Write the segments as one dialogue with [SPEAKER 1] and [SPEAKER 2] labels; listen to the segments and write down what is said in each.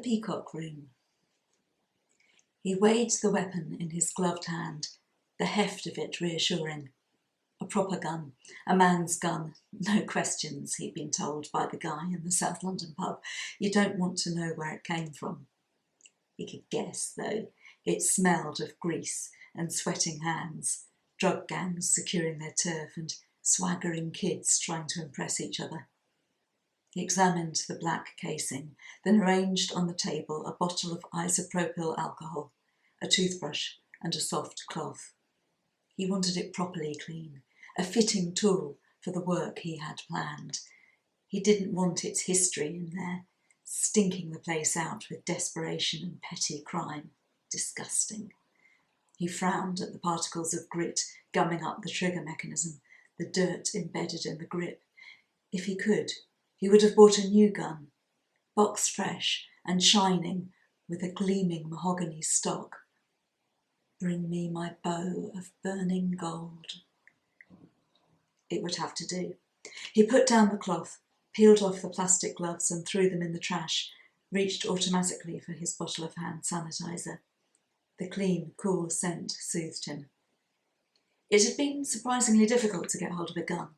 [SPEAKER 1] Peacock Room. He weighed the weapon in his gloved hand, the heft of it reassuring. A proper gun, a man's gun, no questions, he'd been told by the guy in the South London pub. You don't want to know where it came from. He could guess, though. It smelled of grease and sweating hands, drug gangs securing their turf and swaggering kids trying to impress each other. He examined the black casing, then arranged on the table a bottle of isopropyl alcohol, a toothbrush and a soft cloth. He wanted it properly clean, a fitting tool for the work he had planned. He didn't want its history in there, stinking the place out with desperation and petty crime. Disgusting. He frowned at the particles of grit gumming up the trigger mechanism, the dirt embedded in the grip. If he could, he would have bought a new gun, box fresh and shining, with a gleaming mahogany stock. Bring me my bow of burning gold. It would have to do. He put down the cloth, peeled off the plastic gloves and threw them in the trash, reached automatically for his bottle of hand sanitizer. The clean, cool scent soothed him. It had been surprisingly difficult to get hold of a gun.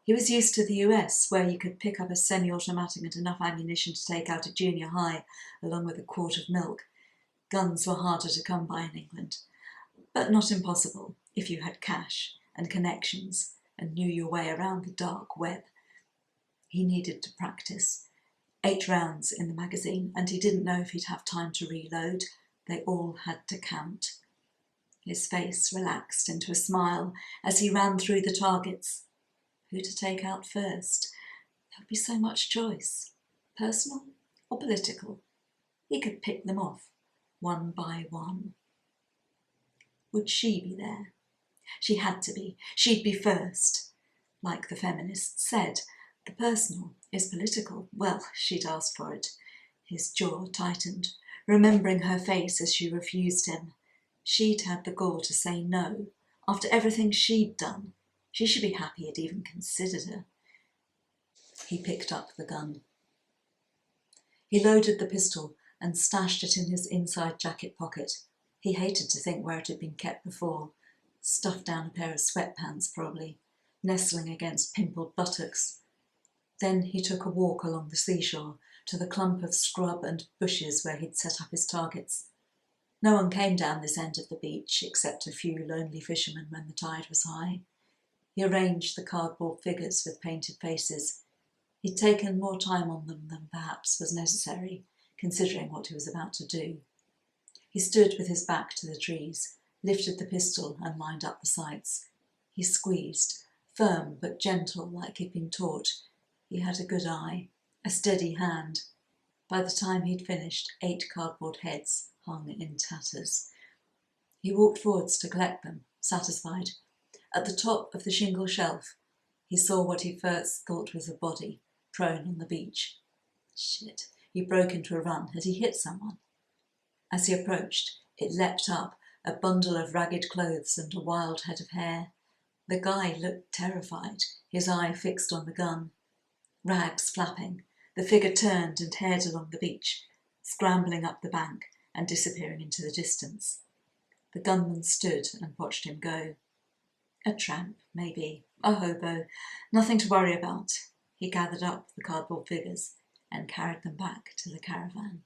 [SPEAKER 1] He was used to the US, where you could pick up a semi-automatic and enough ammunition to take out a junior high, along with a quart of milk. Guns were harder to come by in England, but not impossible if you had cash and connections and knew your way around the dark web. He needed to practice. 8 rounds in the magazine, and he didn't know if he'd have time to reload. They all had to count. His face relaxed into a smile as he ran through the targets. Who to take out first? There'd be so much choice. Personal or political? He could pick them off, one by one. Would she be there? She had to be. She'd be first. Like the feminists said, the personal is political. Well, she'd asked for it. His jaw tightened, remembering her face as she refused him. She'd had the gall to say no, after everything she'd done. She should be happy he'd even considered her. He picked up the gun. He loaded the pistol and stashed it in his inside jacket pocket. He hated to think where it had been kept before. Stuffed down a pair of sweatpants, probably, nestling against pimpled buttocks. Then he took a walk along the seashore to the clump of scrub and bushes where he'd set up his targets. No one came down this end of the beach except a few lonely fishermen when the tide was high. He arranged the cardboard figures with painted faces. He'd taken more time on them than perhaps was necessary, considering what he was about to do. He stood with his back to the trees, lifted the pistol and lined up the sights. He squeezed, firm but gentle like he'd been taught. He had a good eye, a steady hand. By the time he'd finished, 8 cardboard heads hung in tatters. He walked forwards to collect them, satisfied. At the top of the shingle shelf, he saw what he first thought was a body, prone on the beach. Shit, he broke into a run. Had he hit someone? As he approached, it leapt up, a bundle of ragged clothes and a wild head of hair. The guy looked terrified, his eye fixed on the gun. Rags flapping, the figure turned and headed along the beach, scrambling up the bank and disappearing into the distance. The gunman stood and watched him go. A tramp, maybe, a hobo, nothing to worry about. He gathered up the cardboard figures and carried them back to the caravan.